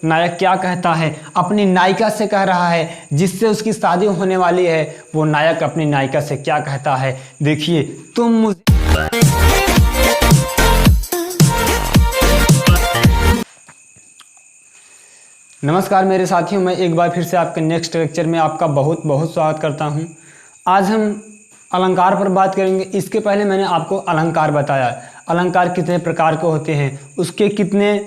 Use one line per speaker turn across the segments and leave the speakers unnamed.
नायक क्या कहता है, अपनी नायिका से कह रहा है जिससे उसकी शादी होने वाली है, वो नायक अपनी नायिका से क्या कहता है। देखिए, तुम मुझे नमस्कार मेरे साथियों, मैं एक बार फिर से आपके नेक्स्ट लेक्चर में आपका बहुत बहुत स्वागत करता हूं। आज हम अलंकार पर बात करेंगे। इसके पहले मैंने आपको अलंकार बताया, अलंकार कितने प्रकार के होते हैं, उसके कितने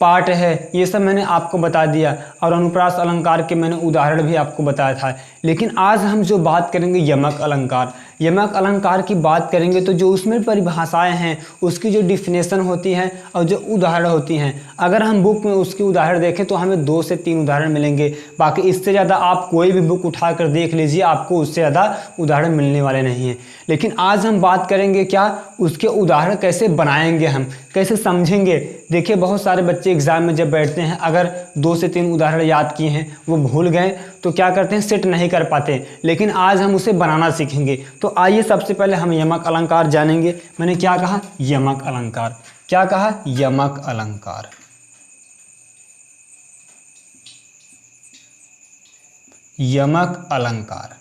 पार्ट है, ये सब मैंने आपको बता दिया और अनुप्रास अलंकार के मैंने उदाहरण भी आपको बताया था। लेकिन आज हम जो बात करेंगे यमक अलंकार, यमक अलंकार की बात करेंगे तो जो उसमें परिभाषाएं हैं, उसकी जो डिफिनेशन होती है और जो उदाहरण होती हैं, अगर हम बुक में उसकी उदाहरण देखें तो हमें 2 से 3 उदाहरण मिलेंगे। बाकी इससे ज़्यादा आप कोई भी बुक उठाकर देख लीजिए, आपको उससे ज़्यादा उदाहरण मिलने वाले नहीं हैं। लेकिन आज हम बात करेंगे क्या, उसके उदाहरण कैसे बनाएंगे, हम कैसे समझेंगे। देखिए, बहुत सारे बच्चे एग्जाम में जब बैठते हैं, अगर 2 से 3 उदाहरण याद किए हैं, वो भूल गए तो क्या करते हैं, सेट नहीं कर पाते। लेकिन आज हम उसे बनाना सीखेंगे। तो आइए सबसे पहले हम यमक अलंकार जानेंगे। मैंने क्या कहा, यमक अलंकार। क्या कहा, यमक अलंकार। यमक अलंकार,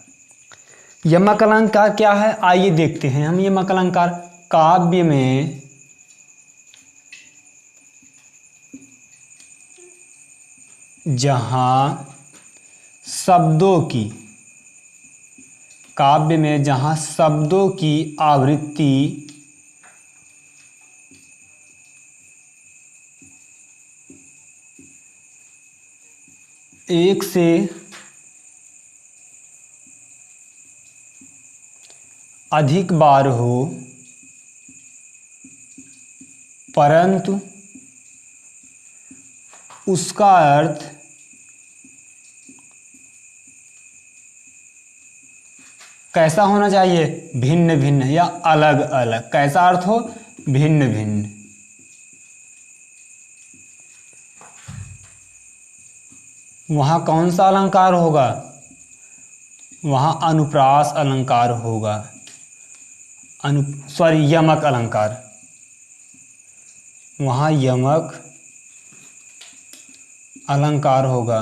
यमक अलंकार क्या है, आइए देखते हैं हम। यमक अलंकार काव्य में जहां शब्दों की, काव्य में जहां शब्दों की आवृत्ति एक से अधिक बार हो, परंतु उसका अर्थ कैसा होना चाहिए, भिन्न भिन्न या अलग अलग। कैसा अर्थ हो, भिन्न भिन्न। वहां कौन सा अलंकार होगा, वहां अनुप्रास अलंकार होगा, यमक अलंकार। वहां यमक अलंकार होगा।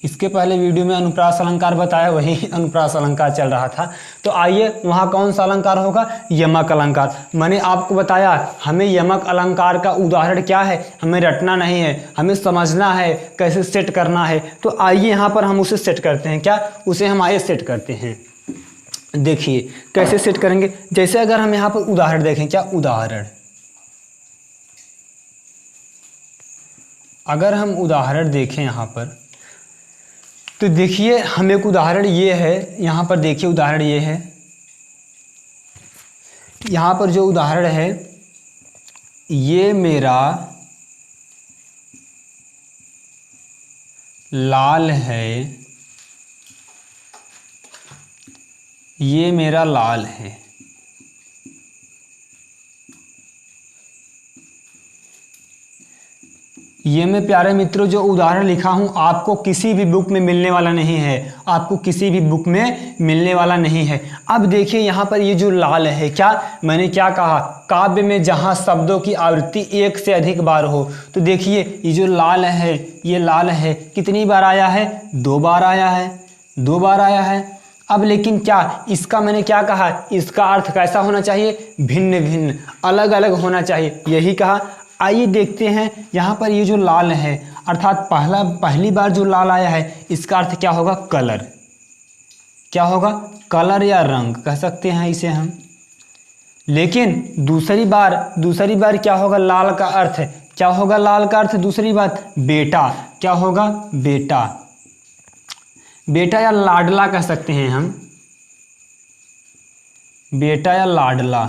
इसके पहले वीडियो में अनुप्रास अलंकार बताया, वही अनुप्रास अलंकार चल रहा था। तो आइए, वहाँ कौन सा अलंकार होगा, यमक अलंकार। मैंने आपको बताया हमें यमक अलंकार का उदाहरण क्या है, हमें रटना नहीं है, हमें समझना है कैसे सेट करना है। तो आइए यहाँ पर हम उसे सेट करते हैं। क्या, उसे हम आइए सेट करते हैं। देखिए कैसे सेट करेंगे। जैसे अगर हम यहाँ पर उदाहरण देखें, क्या उदाहरण, अगर हम उदाहरण देखें यहाँ पर, तो देखिए हम एक उदाहरण ये है, यहाँ पर देखिए उदाहरण ये है, यहाँ पर जो उदाहरण है, ये मेरा लाल है, ये मेरा लाल है। ये मैं प्यारे मित्रों जो उदाहरण लिखा हूं, आपको किसी भी बुक में मिलने वाला नहीं है, आपको किसी भी बुक में मिलने वाला नहीं है। अब देखिए यहाँ पर ये जो लाल है, क्या मैंने क्या कहा, काव्य में जहाँ शब्दों की आवृत्ति 1 से अधिक बार हो। तो देखिए ये जो लाल है, ये लाल है, कितनी बार आया है, 2 बार आया है, 2 बार आया है। अब लेकिन क्या, इसका मैंने क्या कहा, इसका अर्थ कैसा होना चाहिए, भिन्न भिन्न, अलग अलग होना चाहिए, यही कहा। आइए देखते हैं यहाँ पर ये जो लाल है, अर्थात पहली बार जो लाल आया है, इसका अर्थ क्या होगा, कलर। क्या होगा, कलर या रंग कह सकते हैं इसे हम। लेकिन दूसरी बार क्या होगा, लाल का अर्थ, क्या होगा लाल का अर्थ, दूसरी बात बेटा। क्या होगा, बेटा, बेटा या लाडला कह सकते हैं हम, बेटा या लाडला।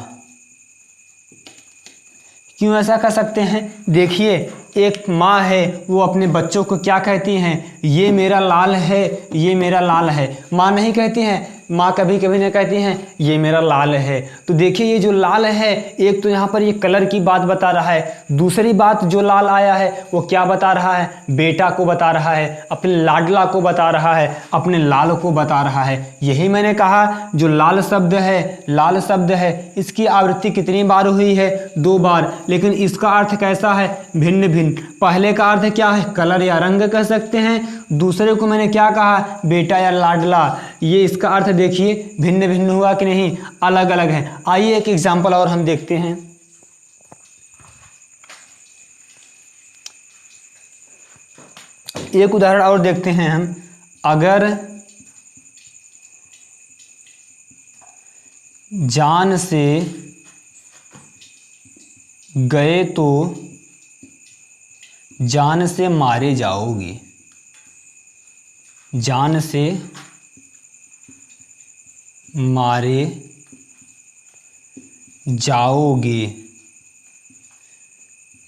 क्यों ऐसा कह सकते हैं, देखिए एक माँ है, वो अपने बच्चों को क्या कहती हैं, ये मेरा लाल है, ये मेरा लाल है। माँ नहीं कहती हैं, माँ कभी कभी नहीं कहती हैं ये मेरा लाल है। तो देखिए ये जो लाल है, एक तो यहाँ पर ये कलर की बात बता रहा है, दूसरी बात जो लाल आया है वो क्या बता रहा है, बेटा को बता रहा है, अपने लाडला को बता रहा है, अपने लाल को बता रहा है। यही मैंने कहा जो लाल शब्द है, इसकी आवृत्ति कितनी बार हुई है, 2 बार। लेकिन इसका अर्थ कैसा है, भिन्न भिन्न। पहले का अर्थ क्या है, कलर या रंग कह सकते हैं। दूसरे को मैंने क्या कहा, बेटा या लाडला। ये इसका अर्थ देखिए भिन्न भिन्न हुआ कि नहीं, अलग अलग है। आइए एक एग्जाम्पल और हम देखते हैं। एक उदाहरण और देखते हैं हम। अगर जान से गए तो जान से मारे जाओगे। जान से मारे जाओगे।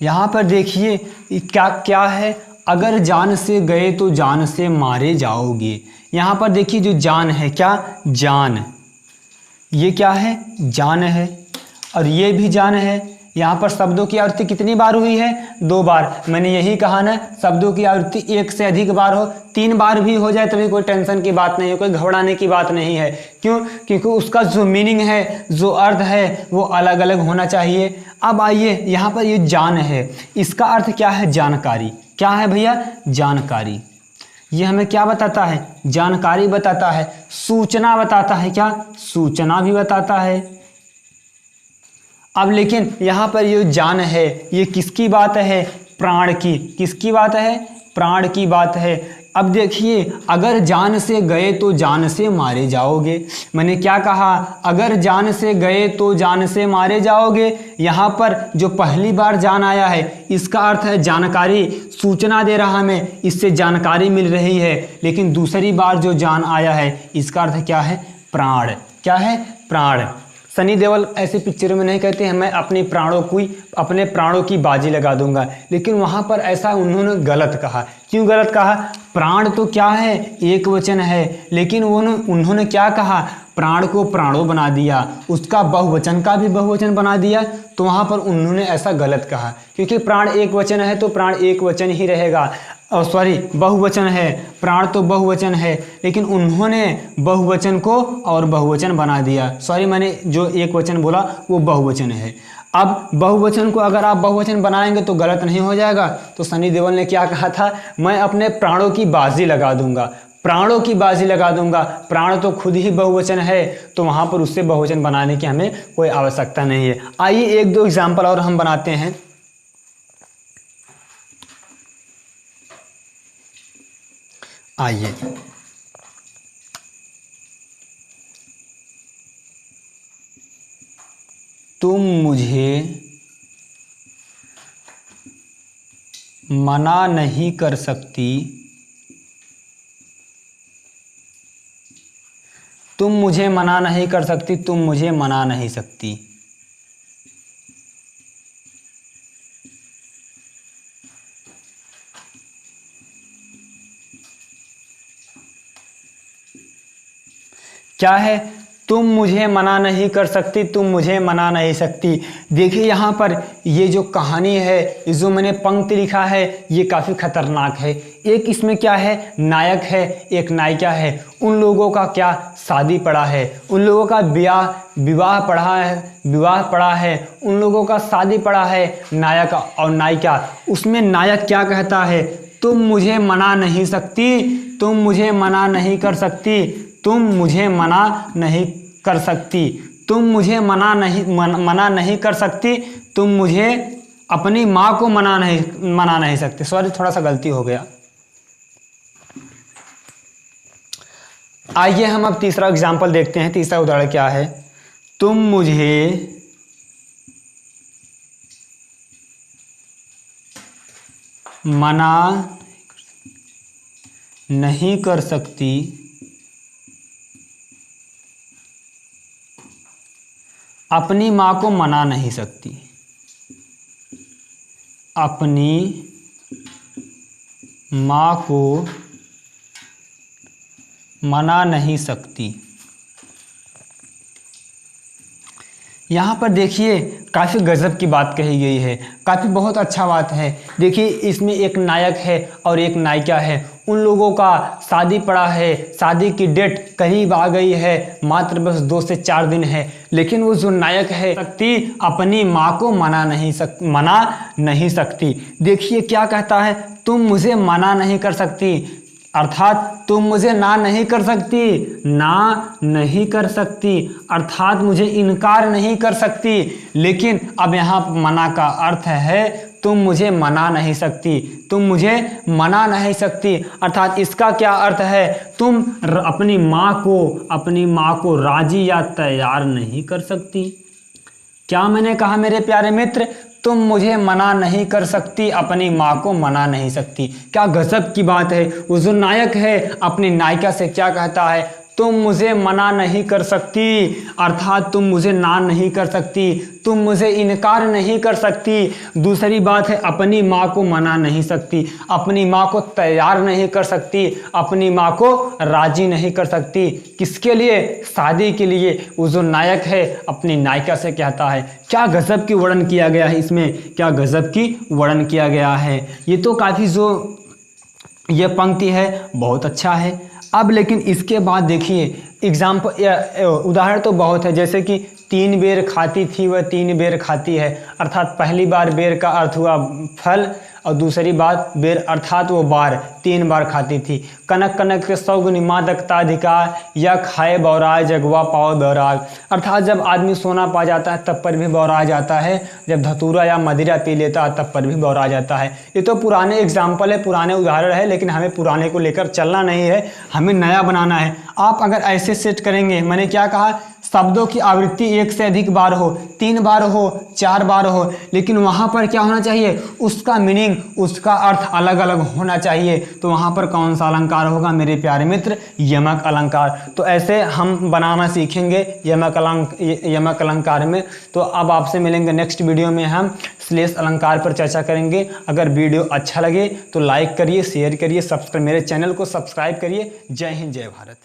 यहाँ पर देखिए क्या क्या है, अगर जान से गए तो जान से मारे जाओगे। यहाँ पर देखिए जो जान है, क्या जान, ये क्या है, जान है, और ये भी जान है। यहाँ पर शब्दों की आवृत्ति कितनी बार हुई है, 2 बार। मैंने यही कहा ना, शब्दों की आवृत्ति 1 से अधिक बार हो, 3 बार भी हो जाए तभी कोई टेंशन की बात नहीं है, कोई घबराने की बात नहीं है। क्यों, क्योंकि उसका जो मीनिंग है, जो अर्थ है, वो अलग अलग होना चाहिए। अब आइए यहाँ पर ये जान है, इसका अर्थ क्या है, जानकारी। क्या है भैया, जानकारी। ये हमें क्या बताता है, जानकारी बताता है, सूचना बताता है। क्या, सूचना भी बताता है। अब लेकिन यहाँ पर ये जान है, ये किसकी बात है, प्राण की। किसकी बात है, प्राण की बात है। अब देखिए, अगर जान से गए तो जान से मारे जाओगे। मैंने क्या कहा, अगर जान से गए तो जान से मारे जाओगे। यहाँ पर जो पहली बार जान आया है, इसका अर्थ है जानकारी, सूचना दे रहा हमें, इससे जानकारी मिल रही है। लेकिन दूसरी बार जो जान आया है, इसका अर्थ क्या है, प्राण। क्या है, प्राण। सनी देओल ऐसे पिक्चरों में नहीं कहते हैं मैं अपने प्राणों की बाजी लगा दूंगा, लेकिन वहाँ पर ऐसा उन्होंने गलत कहा। क्यों गलत कहा, प्राण तो क्या है, एक वचन है, लेकिन उन्होंने क्या कहा, प्राण को प्राणों बना दिया, उसका बहुवचन का भी बहुवचन बना दिया। तो वहाँ पर उन्होंने ऐसा गलत कहा, क्योंकि प्राण एक वचन है तो प्राण एक वचन ही रहेगा। सॉरी, बहुवचन है, प्राण तो बहुवचन है, लेकिन उन्होंने बहुवचन को और बहुवचन बना दिया। सॉरी, मैंने जो एक वचन बोला वो बहुवचन है। अब बहुवचन को अगर आप बहुवचन बनाएंगे तो गलत नहीं हो जाएगा। तो सनी देओल ने क्या कहा था, मैं अपने प्राणों की बाजी लगा दूंगा, प्राणों की बाजी लगा दूंगा। प्राण तो खुद ही बहुवचन है, तो वहाँ पर उससे बहुवचन बनाने की हमें कोई आवश्यकता नहीं है। आइए 1-2 एग्जाम्पल और हम बनाते हैं। आइए, तुम मुझे मना नहीं कर सकती, तुम मुझे मना नहीं कर सकती, तुम मुझे मना नहीं सकती। क्या है, तुम मुझे मना नहीं कर सकती, तुम मुझे मना नहीं सकती। देखिए यहाँ पर ये जो कहानी है, जो मैंने पंक्ति लिखा है, ये काफ़ी खतरनाक है। एक इसमें क्या है, नायक है, एक नायिका है। उन लोगों का क्या, शादी पड़ा है, उन लोगों का विवाह पड़ा है, उन लोगों का शादी पड़ा है, नायक और नायिका। उसमें नायक क्या कहता है, तुम मुझे मना नहीं सकती, तुम मुझे मना नहीं कर सकती, तुम मुझे मना नहीं कर सकती, तुम मुझे मना नहीं कर सकती, तुम मुझे अपनी माँ को मना नहीं सकते। सॉरी, थोड़ा सा गलती हो गया। आइए हम अब तीसरा एग्जाम्पल देखते हैं। तीसरा उदाहरण क्या है, तुम मुझे मना नहीं कर सकती, अपनी माँ को मना नहीं सकती, अपनी माँ को मना नहीं सकती। यहाँ पर देखिए काफ़ी गज़ब की बात कही गई है, काफ़ी बहुत अच्छा बात है। देखिए इसमें एक नायक है और एक नायिका है, उन लोगों का शादी पड़ा है, शादी की डेट करीब आ गई है, मात्र बस 2 से 4 दिन है, लेकिन वो जो नायक है शक्ति अपनी माँ को मना नहीं सकती। देखिए क्या कहता है, तुम मुझे मना नहीं कर सकती, अर्थात तुम मुझे ना नहीं कर सकती, अर्थात मुझे इनकार नहीं कर सकती। लेकिन अब यहाँ मना का अर्थ है तुम मुझे मना नहीं सकती, तुम मुझे मना नहीं सकती, अर्थात इसका क्या अर्थ है, तुम अपनी माँ को राजी या तैयार नहीं कर सकती। क्या मैंने कहा मेरे प्यारे मित्र, तुम मुझे मना नहीं कर सकती, अपनी माँ को मना नहीं सकती। क्या गजब की बात है। वो जो नायक है अपनी नायिका से क्या कहता है, तुम मुझे मना नहीं कर सकती, अर्थात तुम मुझे ना नहीं कर सकती, तुम मुझे इनकार नहीं कर सकती। दूसरी बात है अपनी माँ को मना नहीं सकती, अपनी माँ को तैयार नहीं कर सकती, अपनी माँ को राजी नहीं कर सकती। किसके लिए? शादी के लिए। वो जो नायक है अपनी नायिका से कहता है। क्या गजब की वर्णन किया गया है इसमें, क्या गजब की वर्णन किया गया है। ये तो काफ़ी जो ये पंक्ति है बहुत अच्छा है। अब लेकिन इसके बाद देखिए एग्जाम्पल उदाहरण तो बहुत है, जैसे कि 3 बेर खाती थी वह 3 बेर खाती है, अर्थात पहली बार बेर का अर्थ हुआ फल और दूसरी बात बेर अर्थात वो बार 3 बार खाती थी। कनक कनक के 100 गुनी मादकताधिकार या खाए बौराय जगवा पाओ दौराग, अर्थात जब आदमी सोना पा जाता है तब पर भी बौरा जाता है, जब धतूरा या मदिरा पी लेता है तब पर भी बौरा जाता है। ये तो पुराने एग्जाम्पल है, पुराने उदाहरण है, लेकिन हमें पुराने को लेकर चलना नहीं है, हमें नया बनाना है। आप अगर ऐसे सेट करेंगे, मैंने क्या कहा, शब्दों की आवृत्ति 1 से अधिक बार हो, 3 बार हो, 4 बार हो, लेकिन वहाँ पर क्या होना चाहिए, उसका मीनिंग, उसका अर्थ अलग अलग होना चाहिए। तो वहाँ पर कौन सा अलंकार होगा मेरे प्यारे मित्र? यमक अलंकार। तो ऐसे हम बनाना सीखेंगे यमक अलंकार में। तो अब आपसे मिलेंगे नेक्स्ट वीडियो में, हम श्लेष अलंकार पर चर्चा करेंगे। अगर वीडियो अच्छा लगे तो लाइक करिए, शेयर करिए, मेरे चैनल को सब्सक्राइब करिए। जय हिंद, जय भारत।